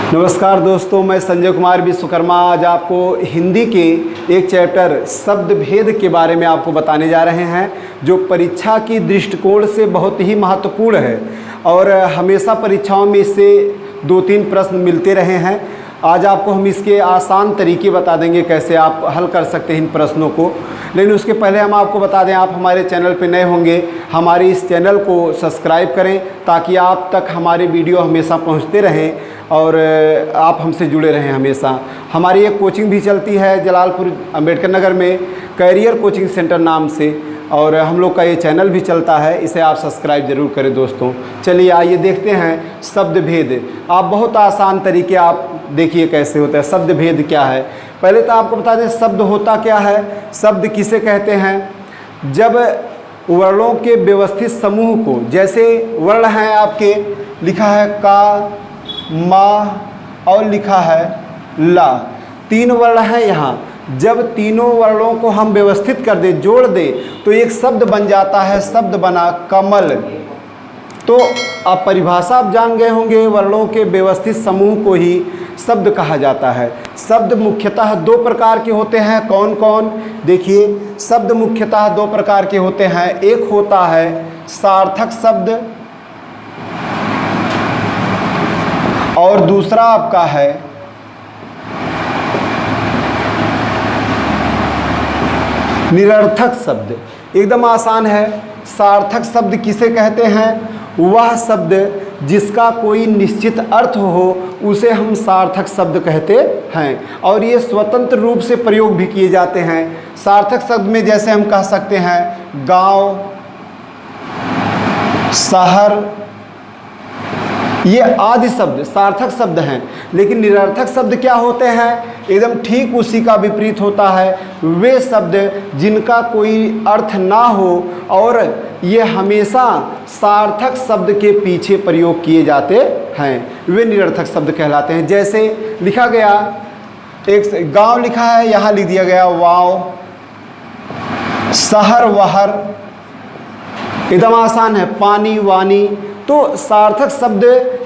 नमस्कार दोस्तों, मैं संजय कुमार विश्वकर्मा आज आपको हिंदी के एक चैप्टर शब्द भेद के बारे में आपको बताने जा रहे हैं, जो परीक्षा की दृष्टिकोण से बहुत ही महत्वपूर्ण है और हमेशा परीक्षाओं में इससे 2-3 प्रश्न मिलते रहे हैं। आज आपको हम इसके आसान तरीके बता देंगे कैसे आप हल कर सकते हैं इन प्रश्नों को। लेकिन उसके पहले हम आपको बता दें, आप हमारे चैनल पर नए होंगे, हमारे इस चैनल को सब्सक्राइब करें ताकि आप तक हमारे वीडियो हमेशा पहुंचते रहें और आप हमसे जुड़े रहें हमेशा। हमारी एक कोचिंग भी चलती है जलालपुर अंबेडकर नगर में, कैरियर कोचिंग सेंटर नाम से, और हम लोग का ये चैनल भी चलता है, इसे आप सब्सक्राइब ज़रूर करें दोस्तों। चलिए आइए देखते हैं शब्द भेद। आप बहुत आसान तरीके आप देखिए कैसे होता है। शब्द भेद क्या है, पहले तो आपको बता दें शब्द होता क्या है। शब्द किसे कहते हैं? जब वर्णों के व्यवस्थित समूह को, जैसे वर्ण हैं आपके, लिखा है का, मा और लिखा है ला, 3 वर्ण है यहाँ। जब तीनों वर्णों को हम व्यवस्थित कर दे, जोड़ दे, तो एक शब्द बन जाता है। शब्द बना कमल। तो आप परिभाषा आप जान गए होंगे, वर्णों के व्यवस्थित समूह को ही शब्द कहा जाता है। शब्द मुख्यतः 2 प्रकार के होते हैं। कौन कौन? देखिए, शब्द मुख्यतः 2 प्रकार के होते हैं। एक होता है सार्थक शब्द और दूसरा आपका है निरर्थक शब्द। एकदम आसान है। सार्थक शब्द किसे कहते हैं? वह शब्द जिसका कोई निश्चित अर्थ हो उसे हम सार्थक शब्द कहते हैं, और ये स्वतंत्र रूप से प्रयोग भी किए जाते हैं। सार्थक शब्द में जैसे हम कह सकते हैं गांव, शहर, ये आदि शब्द सार्थक शब्द हैं। लेकिन निरर्थक शब्द क्या होते हैं? एकदम ठीक उसी का विपरीत होता है। वे शब्द जिनका कोई अर्थ ना हो और ये हमेशा सार्थक शब्द के पीछे प्रयोग किए जाते हैं, वे निरर्थक शब्द कहलाते हैं। जैसे लिखा गया, एक गांव लिखा है, यहाँ लिख दिया गया वाव, शहर वहर, एकदम आसान है, पानी वानी। तो सार्थक शब्द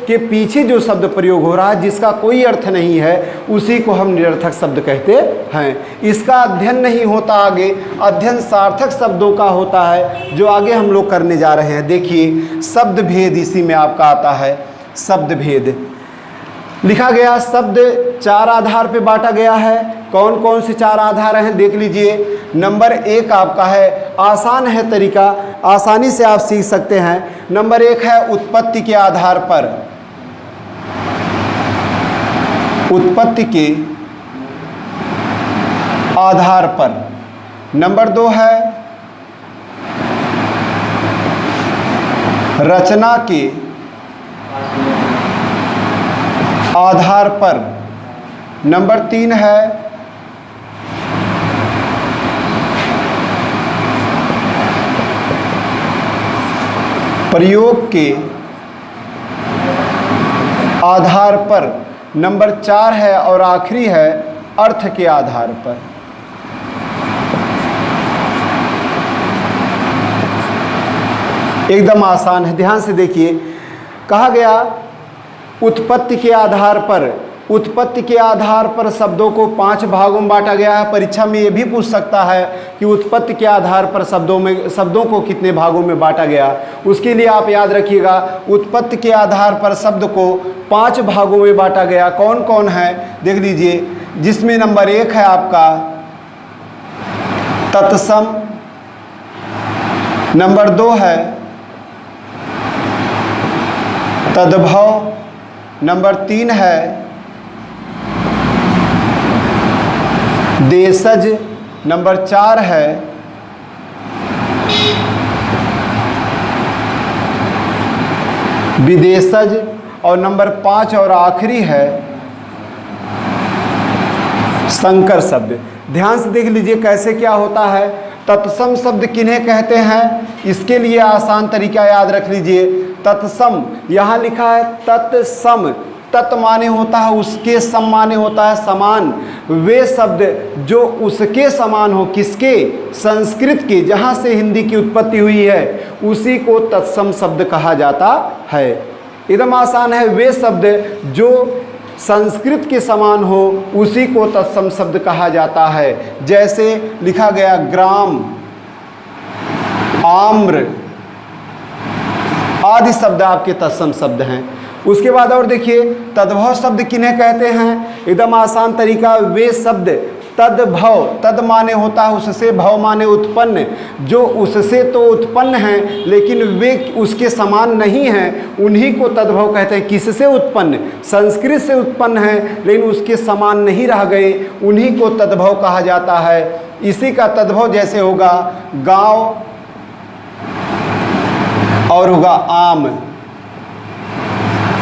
के पीछे जो शब्द प्रयोग हो रहा है जिसका कोई अर्थ नहीं है, उसी को हम निरर्थक शब्द कहते हैं। इसका अध्ययन नहीं होता आगे, अध्ययन सार्थक शब्दों का होता है, जो आगे हम लोग करने जा रहे हैं। देखिए शब्द भेद इसी में आपका आता है। शब्द भेद लिखा गया, शब्द 4 आधार पे बांटा गया है। कौन कौन से 4 आधार हैं देख लीजिए। नंबर 1 आपका है, आसान है तरीका, आसानी से आप सीख सकते हैं। नंबर 1 है उत्पत्ति के आधार पर। उत्पत्ति के आधार पर। नंबर 2 है रचना के आधार पर। नंबर 3 है प्रयोग के आधार पर। नंबर 4 है और आखिरी है अर्थ के आधार पर। एकदम आसान है, ध्यान से देखिए। कहा गया उत्पत्ति के आधार पर। उत्पत्ति के आधार पर शब्दों को 5 भागों में बांटा गया है। परीक्षा में ये भी पूछ सकता है कि उत्पत्ति के आधार पर शब्दों को कितने भागों में बांटा गया। उसके लिए आप याद रखिएगा, उत्पत्ति के आधार पर शब्द को 5 भागों में बांटा गया। कौन कौन है देख लीजिए, जिसमें नंबर 1 है आपका तत्सम। नंबर 2 है तद्भव। नंबर 3 है देशज। नंबर 4 है विदेशज। और नंबर 5 और आखिरी है संकर शब्द। ध्यान से देख लीजिए कैसे क्या होता है। तत्सम शब्द किन्हें कहते हैं, इसके लिए आसान तरीका याद रख लीजिए। तत्सम, यहाँ लिखा है तत्सम। तत् माने होता है उसके, सम माने होता है समान। वे शब्द जो उसके समान हो, किसके? संस्कृत के, जहाँ से हिंदी की उत्पत्ति हुई है, उसी को तत्सम शब्द कहा जाता है। एकदम आसान है। वे शब्द जो संस्कृत के समान हो उसी को तत्सम शब्द कहा जाता है। जैसे लिखा गया ग्राम, आम्र आदि शब्द आपके तत्सम शब्द हैं। उसके बाद और देखिए तद्भव शब्द किन्हें कहते हैं, एकदम आसान तरीका, वे शब्द तद्भव, तद माने होता है उससे, भव माने उत्पन्न, जो उससे तो उत्पन्न हैं लेकिन वे उसके समान नहीं हैं, उन्हीं को तद्भव कहते हैं। किससे उत्पन्न, संस्कृत से उत्पन्न हैं लेकिन उसके समान नहीं रह गए, उन्हीं को तद्भव कहा जाता है। इसी का तद्भव जैसे होगा गांव और होगा आम।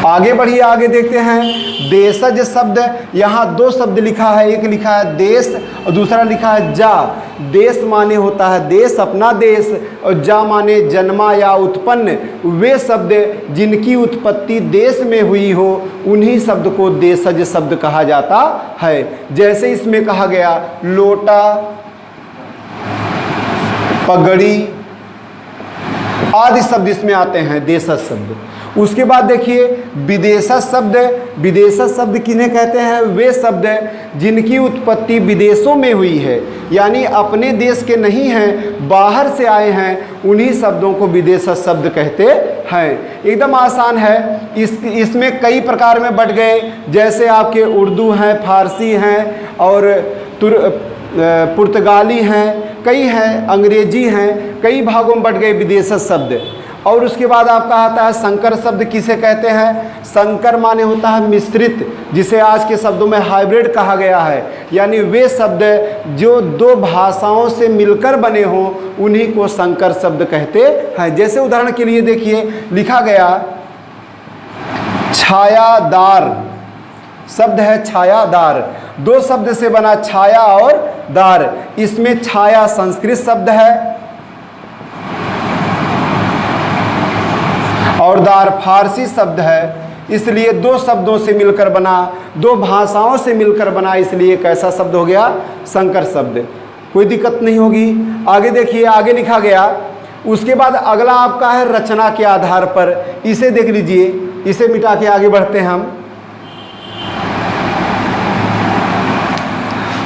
आगे बढ़िए, आगे देखते हैं देशज शब्द। यहाँ दो शब्द लिखा है, एक लिखा है देश और दूसरा लिखा है जा। देश माने होता है देश, अपना देश, और जा माने जन्मा या उत्पन्न। वे शब्द जिनकी उत्पत्ति देश में हुई हो उन्हीं शब्द को देशज शब्द कहा जाता है। जैसे इसमें कहा गया लोटा, पगड़ी आदि शब्द इसमें आते हैं देशज शब्द। उसके बाद देखिए विदेशज शब्द। विदेशज शब्द किन्हें कहते हैं, वे शब्द जिनकी उत्पत्ति विदेशों में हुई है, यानी अपने देश के नहीं हैं, बाहर से आए हैं, उन्हीं शब्दों को विदेशज शब्द कहते हैं। एकदम आसान है। इसमें कई प्रकार में बट गए, जैसे आपके उर्दू हैं, फारसी हैं और पुर्तगाली हैं, कई हैं, अंग्रेजी हैं, कई भागों में बट गए विदेशज शब्द। और उसके बाद आपका आता है संकर शब्द। किसे कहते हैं, संकर माने होता है मिश्रित, जिसे आज के शब्दों में हाइब्रिड कहा गया है, यानी वे शब्द जो दो भाषाओं से मिलकर बने हों उन्हीं को संकर शब्द कहते हैं। जैसे उदाहरण के लिए देखिए लिखा गया छायादार शब्द है, छायादार दो शब्द से बना, छाया और दार। इसमें छाया संस्कृत शब्द है और दार फारसी शब्द है, इसलिए दो शब्दों से मिलकर बना, दो भाषाओं से मिलकर बना, इसलिए कैसा शब्द हो गया, संकर शब्द। कोई दिक्कत नहीं होगी। आगे देखिए, आगे लिखा गया, उसके बाद अगला आपका है रचना के आधार पर। इसे देख लीजिए, इसे मिटा के आगे बढ़ते हैं हम।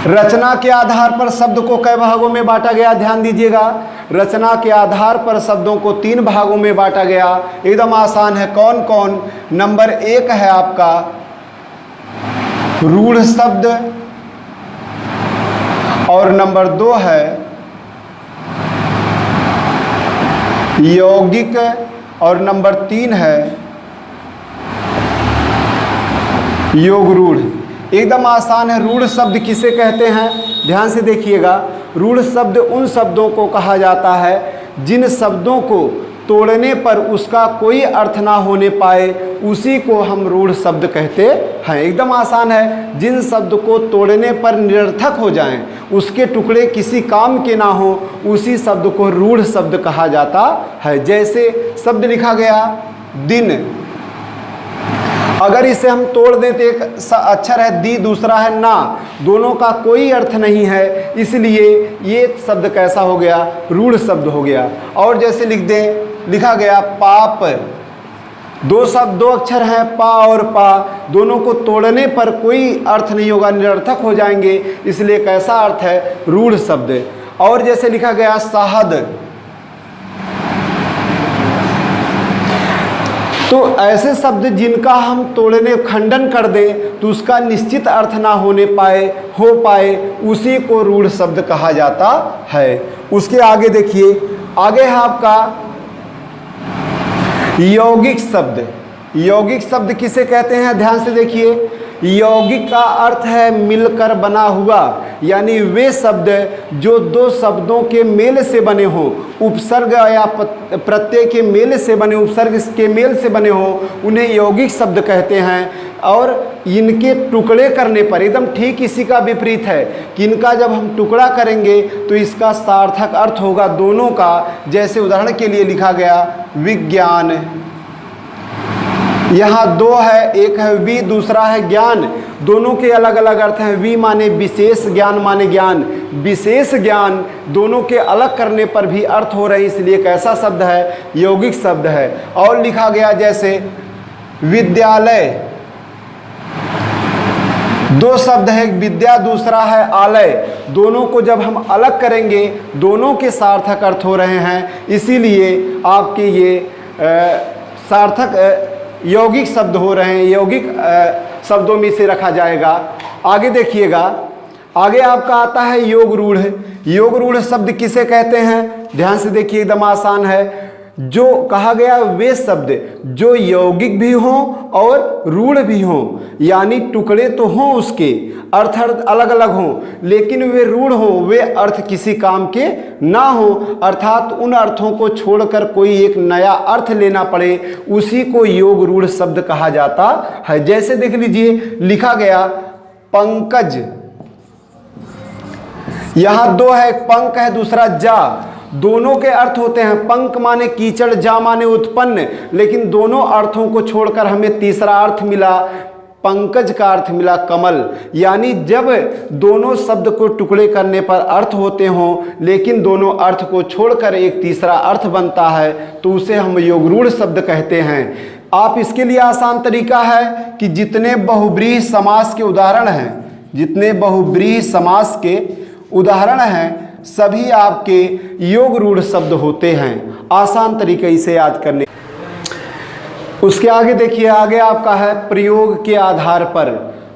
रचना के आधार पर शब्द को कई भागों में बांटा गया, ध्यान दीजिएगा। रचना के आधार पर शब्दों को 3 भागों में बांटा गया। एकदम आसान है। कौन कौन, नंबर 1 है आपका रूढ़ शब्द, और नंबर 2 है यौगिक, और नंबर 3 है योग रूढ़। एकदम आसान है। रूढ़ शब्द किसे कहते हैं, ध्यान से देखिएगा। रूढ़ शब्द उन शब्दों को कहा जाता है जिन शब्दों को तोड़ने पर उसका कोई अर्थ ना होने पाए, उसी को हम रूढ़ शब्द कहते हैं। एकदम आसान है। जिन शब्द को तोड़ने पर निरर्थक हो जाएं, उसके टुकड़े किसी काम के ना हो, उसी शब्द को रूढ़ शब्द कहा जाता है। जैसे शब्द लिखा गया दिन, अगर इसे हम तोड़ दें तो एक अक्षर है दी, दूसरा है ना, दोनों का कोई अर्थ नहीं है, इसलिए ये शब्द कैसा हो गया, रूढ़ शब्द हो गया। और जैसे लिख दें, लिखा गया पाप, दो अक्षर हैं पा और पा, दोनों को तोड़ने पर कोई अर्थ नहीं होगा, निरर्थक हो जाएंगे, इसलिए कैसा अर्थ है, रूढ़ शब्द। और जैसे लिखा गया शहद, तो ऐसे शब्द जिनका हम तोड़ने खंडन कर दें तो उसका निश्चित अर्थ ना हो पाए, उसी को रूढ़ शब्द कहा जाता है। उसके आगे देखिए, आगे है आपका यौगिक शब्द। यौगिक शब्द किसे कहते हैं, ध्यान से देखिए। यौगिक का अर्थ है मिलकर बना हुआ, यानी वे शब्द जो दो शब्दों के मेल से बने हों, उपसर्ग या प्रत्यय के मेल से बने, उपसर्ग के मेल से बने हों, उन्हें यौगिक शब्द कहते हैं। और इनके टुकड़े करने पर, एकदम ठीक इसी का विपरीत है कि इनका जब हम टुकड़ा करेंगे तो इसका सार्थक अर्थ होगा दोनों का। जैसे उदाहरण के लिए लिखा गया विज्ञान, यहाँ 2 है, एक है वि, दूसरा है ज्ञान, दोनों के अलग अलग अर्थ हैं। वि माने विशेष, ज्ञान माने ज्ञान। विशेष ज्ञान दोनों के अलग करने पर भी अर्थ हो रहे, इसलिए कैसा शब्द है, यौगिक शब्द है। और लिखा गया जैसे विद्यालय, दो शब्द है, एक विद्या दूसरा है आलय। दोनों को जब हम अलग करेंगे दोनों के सार्थक अर्थ हो रहे हैं, इसीलिए आपके ये सार्थक यौगिक शब्द हो रहे हैं, यौगिक शब्दों में से रखा जाएगा। आगे देखिएगा, आगे आपका आता है योग रूढ़। योग रूढ़ शब्द किसे कहते हैं? ध्यान से देखिए, एकदम आसान है। जो कहा गया वे शब्द जो यौगिक भी हों और रूढ़ भी हों, यानी टुकड़े तो हों, उसके अर्थ अलग अलग हों, लेकिन वे रूढ़ हों, वे अर्थ किसी काम के ना हो, अर्थात उन अर्थों को छोड़कर कोई एक नया अर्थ लेना पड़े, उसी को योग रूढ़ शब्द कहा जाता है। जैसे देख लीजिए, लिखा गया पंकज, यहां दो है, एक पंक है दूसरा जा। दोनों के अर्थ होते हैं, पंक माने कीचड़, जा माने उत्पन्न, लेकिन दोनों अर्थों को छोड़कर हमें तीसरा अर्थ मिला, पंकज का अर्थ मिला कमल। यानी जब दोनों शब्द को टुकड़े करने पर अर्थ होते हों, लेकिन दोनों अर्थ को छोड़कर एक तीसरा अर्थ बनता है, तो उसे हम योगरूढ़ शब्द कहते हैं। आप इसके लिए आसान तरीका है कि जितने बहुब्रीहि समास के उदाहरण हैं, जितने बहुब्रीहि समास के उदाहरण हैं, सभी आपके योग रूढ़ शब्द होते हैं। आसान तरीके इसे याद करने। उसके आगे देखिए, आगे आपका है प्रयोग के आधार पर।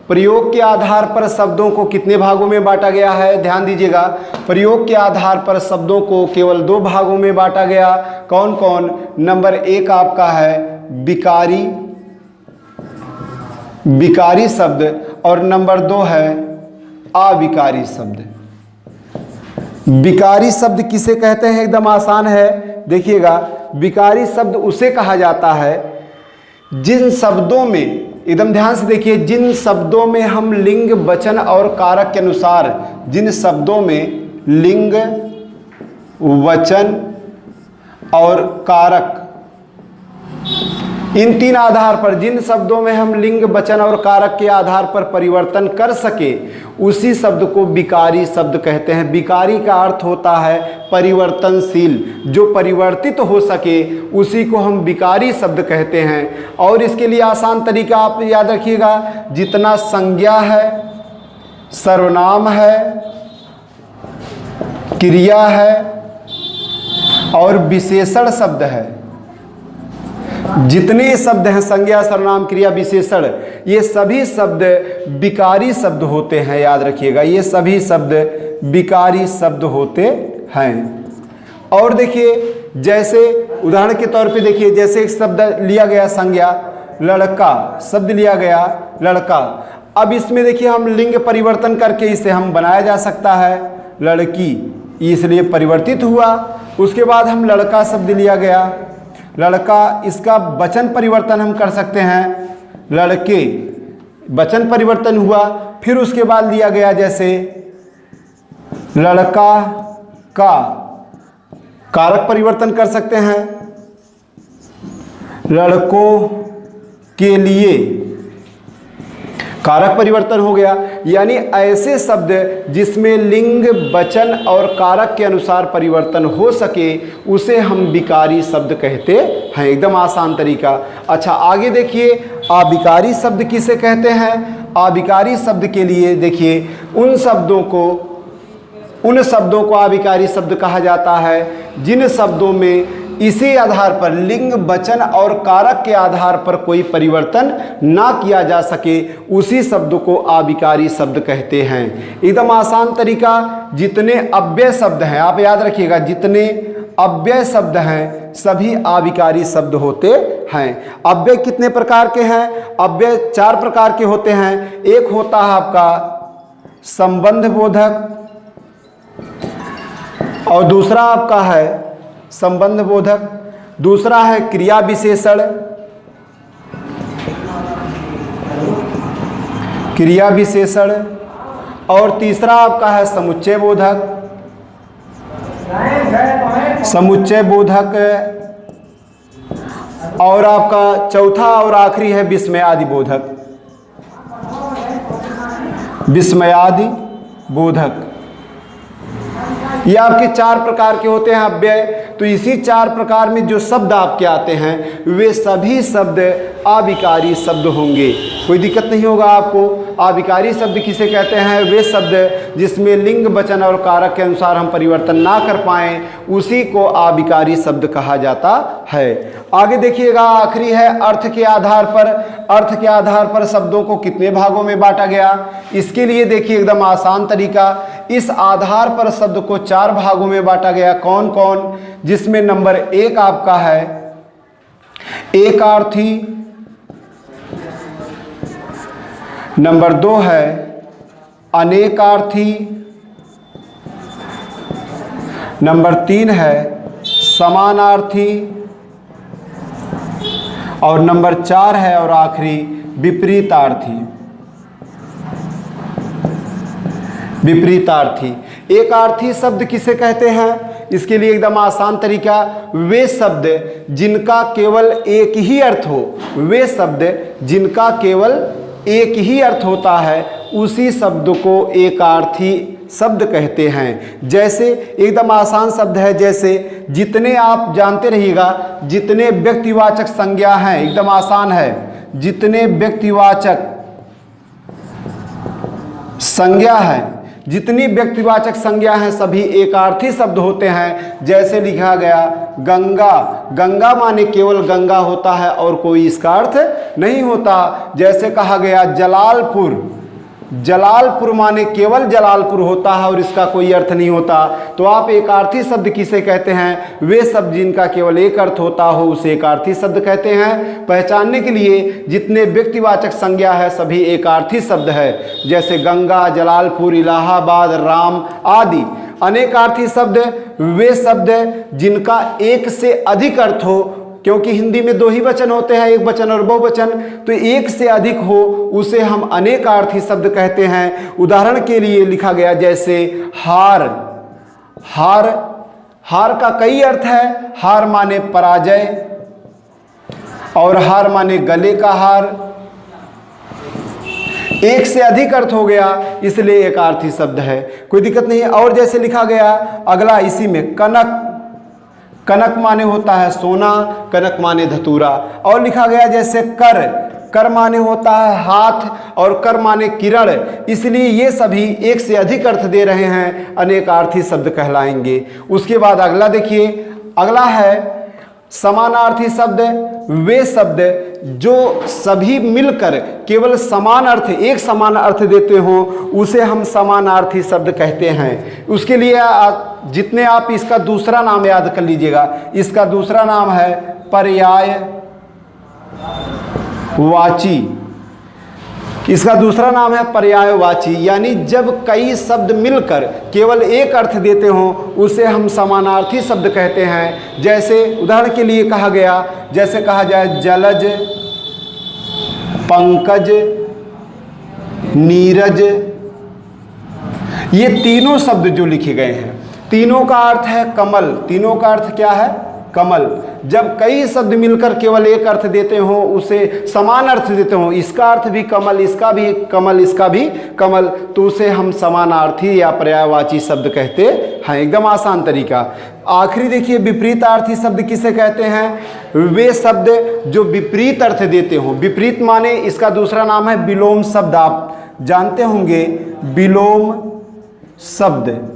प्रयोग के आधार पर शब्दों को कितने भागों में बांटा गया है? ध्यान दीजिएगा, प्रयोग के आधार पर शब्दों को केवल दो भागों में बांटा गया। कौन कौन? नंबर एक आपका है विकारी, विकारी शब्द, और नंबर दो है अविकारी शब्द। विकारी शब्द किसे कहते हैं? एकदम आसान है, देखिएगा। विकारी शब्द उसे कहा जाता है जिन शब्दों में, एकदम ध्यान से देखिए, जिन शब्दों में हम लिंग, वचन और कारक के अनुसार, जिन शब्दों में लिंग, वचन और कारक, इन तीन आधार पर, जिन शब्दों में हम लिंग, वचन और कारक के आधार पर परिवर्तन कर सके, उसी शब्द को विकारी शब्द कहते हैं। विकारी का अर्थ होता है परिवर्तनशील, जो परिवर्तित हो सके उसी को हम विकारी शब्द कहते हैं। और इसके लिए आसान तरीका आप याद रखिएगा, जितना संज्ञा है, सर्वनाम है, क्रिया है और विशेषण शब्द है, जितने शब्द हैं, संज्ञा, सर्वनाम, क्रिया, विशेषण, ये सभी शब्द विकारी शब्द होते हैं। याद रखिएगा, ये सभी शब्द विकारी शब्द होते हैं। और देखिए, जैसे उदाहरण के तौर पे देखिए, जैसे एक शब्द लिया गया संज्ञा, लड़का शब्द लिया गया, लड़का। अब इसमें देखिए हम लिंग परिवर्तन करके इसे हम बनाया जा सकता है लड़की, इसलिए परिवर्तित हुआ। उसके बाद हम लड़का शब्द लिया गया, लड़का, इसका वचन परिवर्तन हम कर सकते हैं, लड़के, वचन परिवर्तन हुआ। फिर उसके बाद लिया गया जैसे लड़का का, कारक परिवर्तन कर सकते हैं, लड़कों के लिए, कारक परिवर्तन हो गया। यानी ऐसे शब्द जिसमें लिंग, वचन और कारक के अनुसार परिवर्तन हो सके, उसे हम विकारी शब्द कहते हैं। एकदम आसान तरीका। अच्छा, आगे देखिए, अविकारी शब्द किसे कहते हैं? अविकारी शब्द के लिए देखिए, उन शब्दों को अविकारी शब्द कहा जाता है जिन शब्दों में इसी आधार पर, लिंग, वचन और कारक के आधार पर कोई परिवर्तन ना किया जा सके, उसी शब्द को अविकारी शब्द कहते हैं। एकदम आसान तरीका, जितने अव्यय शब्द हैं, आप याद रखिएगा, जितने अव्यय शब्द हैं सभी अविकारी शब्द होते हैं। अव्यय कितने प्रकार के हैं? अव्यय 4 प्रकार के होते हैं। एक होता है आपका संबंध बोधक, और दूसरा आपका है संबंध बोधक, दूसरा है क्रिया विशेषण, क्रिया विशेषण, और तीसरा आपका है समुच्चय बोधक, समुच्चय बोधक, और आपका चौथा और आखिरी है विस्मयादि बोधक, विस्मयादि बोधक। ये आपके 4 प्रकार के होते हैं अव्यय। तो इसी 4 प्रकार में जो शब्द आपके आते हैं वे सभी शब्द अविकारी शब्द होंगे, कोई दिक्कत नहीं होगा आपको। अविकारी शब्द किसे कहते हैं? वे शब्द जिसमें लिंग, वचन और कारक के अनुसार हम परिवर्तन ना कर पाएं, उसी को अविकारी शब्द कहा जाता है। आगे देखिएगा, आखिरी है अर्थ के आधार पर। अर्थ के आधार पर शब्दों को कितने भागों में बांटा गया? इसके लिए देखिए एकदम आसान तरीका। इस आधार पर शब्द को 4 भागों में बांटा गया। कौन कौन? जिसमें नंबर 1 आपका है एकार्थी, नंबर 2 है अनेकार्थी, नंबर 3 है समानार्थी, और नंबर 4 है और आखिरी विपरीतार्थी। विपरीतार्थी। एकार्थी शब्द किसे कहते हैं? इसके लिए एकदम आसान तरीका, वे शब्द जिनका केवल एक ही अर्थ हो, वे शब्द जिनका केवल एक ही अर्थ होता है, उसी शब्द को एकार्थी शब्द कहते हैं। जैसे एकदम आसान शब्द है, जैसे जितने, आप जानते रहिएगा जितने व्यक्तिवाचक संज्ञा हैं, एकदम आसान है, जितने व्यक्तिवाचक संज्ञा है, जितनी व्यक्तिवाचक संज्ञा हैं सभी एकार्थी शब्द होते हैं। जैसे लिखा गया गंगा, गंगा माने केवल गंगा होता है और कोई इसका अर्थ नहीं होता। जैसे कहा गया जलालपुर, जलालपुर माने केवल जलालपुर होता है और इसका कोई अर्थ नहीं होता। तो आप एकार्थी शब्द किसे कहते हैं? वे शब्द जिनका केवल एक अर्थ होता हो, उसे एकार्थी शब्द कहते हैं। पहचानने के लिए जितने व्यक्तिवाचक संज्ञा है सभी एकार्थी शब्द है, जैसे गंगा, जलालपुर, इलाहाबाद, राम आदि। अनेकार्थी शब्द वे शब्द जिनका एक से अधिक अर्थ हो, क्योंकि हिंदी में 2 ही वचन होते हैं, एक वचन और बहुवचन, तो एक से अधिक हो उसे हम अनेकार्थी शब्द कहते हैं। उदाहरण के लिए लिखा गया जैसे हार, हार, हार का कई अर्थ है। हार माने पराजय और हार माने गले का हार, एक से अधिक अर्थ हो गया, इसलिए एकार्थी शब्द है, कोई दिक्कत नहीं है। और जैसे लिखा गया अगला इसी में कनक, कनक माने होता है सोना, कनक माने धतूरा। और लिखा गया जैसे कर, कर माने होता है हाथ और कर माने किरण, इसलिए ये सभी एक से अधिक अर्थ दे रहे हैं, अनेकार्थी शब्द कहलाएंगे। उसके बाद अगला देखिए, अगला है समानार्थी शब्द। वे शब्द जो सभी मिलकर केवल समान अर्थ, एक समान अर्थ देते हो, उसे हम समानार्थी शब्द कहते हैं। उसके लिए जितने आप इसका दूसरा नाम याद कर लीजिएगा, इसका दूसरा नाम है पर्यायवाची। इसका दूसरा नाम है पर्यायवाची, यानी जब कई शब्द मिलकर केवल एक अर्थ देते हो उसे हम समानार्थी शब्द कहते हैं। जैसे उदाहरण के लिए कहा गया, जैसे कहा जाए जलज, पंकज, नीरज, ये तीनों शब्द जो लिखे गए हैं, तीनों का अर्थ है कमल। तीनों का अर्थ क्या है? कमल। जब कई शब्द मिलकर केवल एक अर्थ देते हो, उसे समान अर्थ देते हो, इसका अर्थ भी कमल, इसका भी कमल, इसका भी कमल, तो उसे हम समानार्थी या पर्यायवाची शब्द कहते हैं। एकदम आसान तरीका। आखिरी देखिए, विपरीतार्थी शब्द किसे कहते हैं? वे शब्द जो विपरीत अर्थ देते हो। विपरीत माने इसका दूसरा नाम है विलोम शब्द। आप जानते होंगे विलोम शब्द,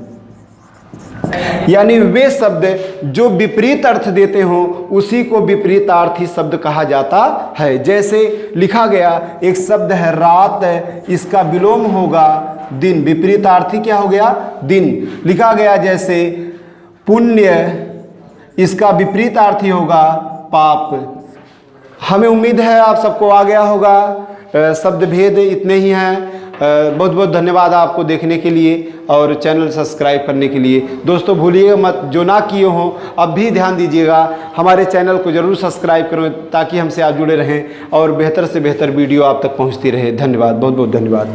यानी वे शब्द जो विपरीत अर्थ देते हो उसी को विपरीतार्थी शब्द कहा जाता है। जैसे लिखा गया एक शब्द है रात, इसका विलोम होगा दिन, विपरीतार्थी क्या हो गया? दिन। लिखा गया जैसे पुण्य, इसका विपरीतार्थी होगा पाप। हमें उम्मीद है आप सबको आ गया होगा। शब्द भेद इतने ही हैं। बहुत बहुत धन्यवाद आपको देखने के लिए और चैनल सब्सक्राइब करने के लिए। दोस्तों भूलिएगा मत, जो ना किए हों अब भी ध्यान दीजिएगा, हमारे चैनल को ज़रूर सब्सक्राइब करें ताकि हमसे आप जुड़े रहें और बेहतर से बेहतर वीडियो आप तक पहुंचती रहे। धन्यवाद, बहुत बहुत धन्यवाद।